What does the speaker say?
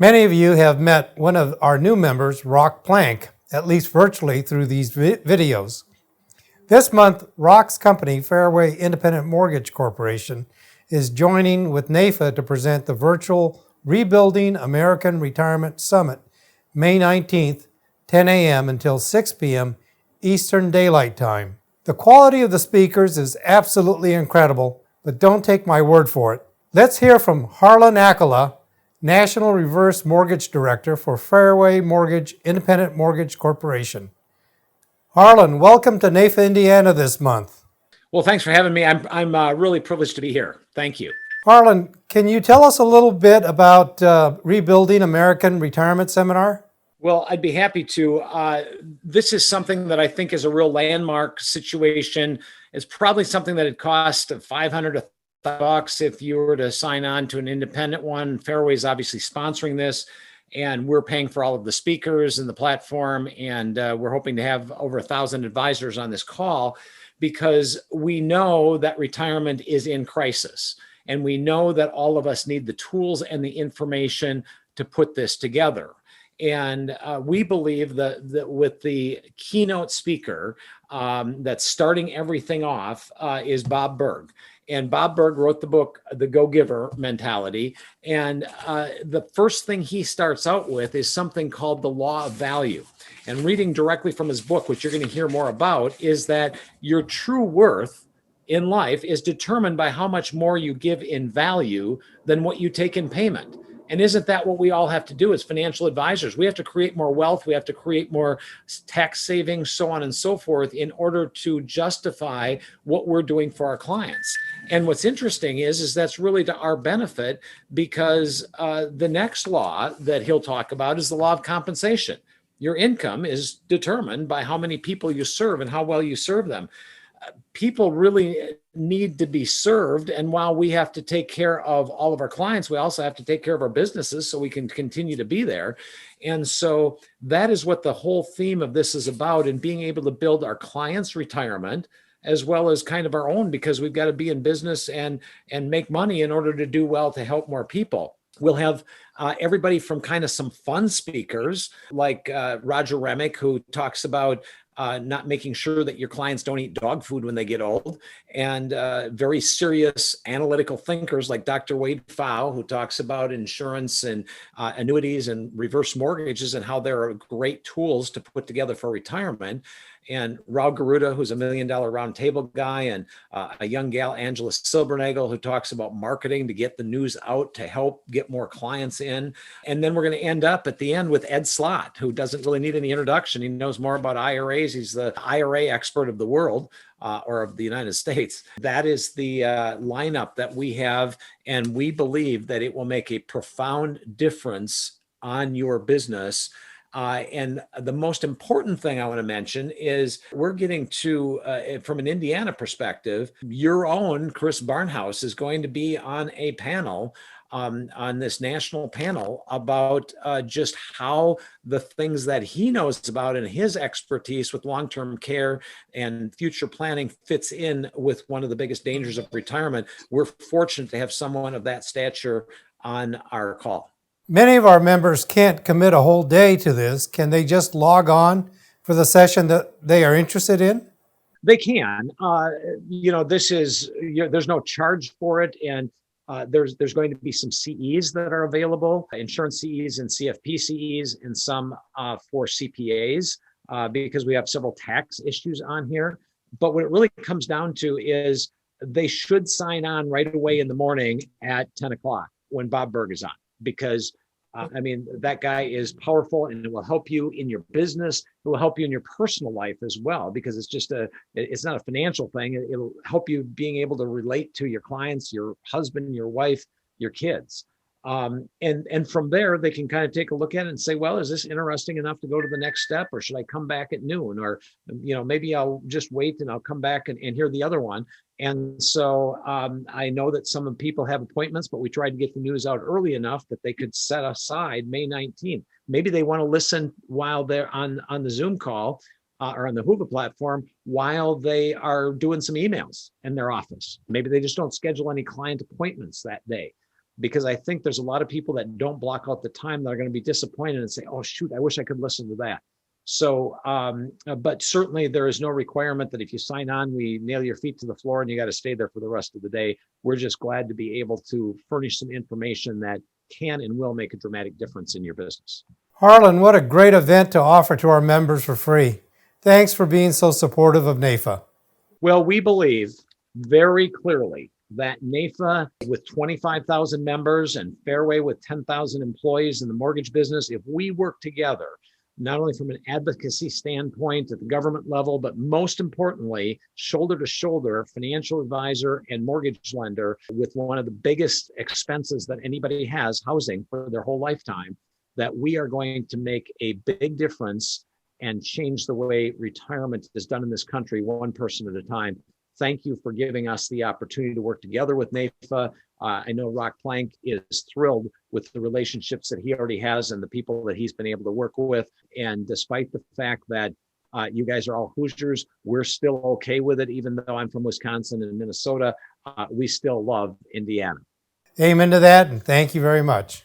Many of you have met one of our new members, Rock Plank, at least virtually through these videos. This month, Rock's company, Fairway Independent Mortgage Corporation, is joining with NAIFA to present the virtual Rebuilding American Retirement Summit, May 19th, 10 a.m. until 6 p.m. Eastern Daylight Time. The quality of the speakers is absolutely incredible, but don't take my word for it. Let's hear from Harlan Akala, National Reverse Mortgage Director for Fairway Mortgage Independent Mortgage Corporation. Harlan, welcome to NAIFA, Indiana this month. Well, thanks for having me. I'm really privileged to be here. Thank you. Harlan, can you tell us a little bit about Rebuilding American Retirement Seminar? Well, I'd be happy to. This is something that I think is a real landmark situation. It's probably something that it cost $500 to $1,000 if you were to sign on to an independent one. Fairway is obviously sponsoring this, and we're paying for all of the speakers and the platform, and we're hoping to have over 1,000 advisors on this call because we know that retirement is in crisis, and we know that all of us need the tools and the information to put this together. And we believe that with the keynote speaker that's starting everything off is Bob Burg. And Bob Burg wrote the book, The Go-Giver Mentality. And the first thing he starts out with is something called the law of value. And reading directly from his book, which you're going to hear more about, is that your true worth in life is determined by how much more you give in value than what you take in payment. And isn't that what we all have to do as financial advisors? We have to create more wealth. We have to create more tax savings, so on and so forth, in order to justify what we're doing for our clients. And what's interesting is that's really to our benefit because the next law that he'll talk about is the law of compensation. Your income is determined by how many people you serve and how well you serve them. People really need to be served. And while we have to take care of all of our clients, we also have to take care of our businesses so we can continue to be there. And so that is what the whole theme of this is about, and being able to build our clients' retirement as well as kind of our own, because we've got to be in business and make money in order to do well to help more people. We'll have everybody from kind of some fun speakers like Roger Remick, who talks about not making sure that your clients don't eat dog food when they get old, and very serious analytical thinkers like Dr. Wade Pfau, who talks about insurance and annuities and reverse mortgages and how they're great tools to put together for retirement. And Raul Garuda, who's a $1 Million Round Table guy, and a young gal, Angela Silbernagel, who talks about marketing to get the news out to help get more clients in. And then we're going to end up at the end with Ed Slott, who doesn't really need any introduction. He knows more about IRAs. He's the IRA expert of the world. Or of the United States. That is the lineup that we have, and we believe that it will make a profound difference on your business. And the most important thing I want to mention is we're getting to, from an Indiana perspective, your own Chris Barnhouse is going to be on a panel on this national panel about just how the things that he knows about and his expertise with long-term care and future planning fits in with one of the biggest dangers of retirement. We're fortunate to have someone of that stature on our call. Many of our members can't commit a whole day to this. Can they just log on for the session that they are interested in? They can. This is, there's no charge for it. And there's going to be some CEs that are available, insurance CEs and CFP CEs, and some for CPAs, because we have several tax issues on here. But what it really comes down to is they should sign on right away in the morning at 10 o'clock when Bob Burg is on, because that guy is powerful, and it will help you in your business. It will help you in your personal life as well, because it's not a financial thing. It'll help you being able to relate to your clients, your husband, your wife, your kids. And from there, they can kind of take a look at it and say, well, is this interesting enough to go to the next step, or should I come back at noon? Or, maybe I'll just wait and I'll come back and hear the other one. And so I know that some people have appointments, but we tried to get the news out early enough that they could set aside May 19th. Maybe they want to listen while they're on the Zoom call or on the Hoover platform while they are doing some emails in their office. Maybe they just don't schedule any client appointments that day. because I think there's a lot of people that don't block out the time that are going to be disappointed and say, oh, shoot, I wish I could listen to that. So, but certainly there is no requirement that if you sign on, we nail your feet to the floor and you got to stay there for the rest of the day. We're just glad to be able to furnish some information that can and will make a dramatic difference in your business. Harlan, what a great event to offer to our members for free. Thanks for being so supportive of NAIFA. Well, we believe very clearly that NAIFA, with 25,000 members and Fairway with 10,000 employees in the mortgage business, if we work together, not only from an advocacy standpoint at the government level, but most importantly, shoulder to shoulder, financial advisor and mortgage lender with one of the biggest expenses that anybody has, housing, for their whole lifetime, that we are going to make a big difference and change the way retirement is done in this country, one person at a time. Thank you for giving us the opportunity to work together with NAIFA. I know Rock Plank is thrilled with the relationships that he already has and the people that he's been able to work with. And despite the fact that you guys are all Hoosiers, we're still okay with it, even though I'm from Wisconsin and Minnesota. We still love Indiana. Amen to that, and thank you very much.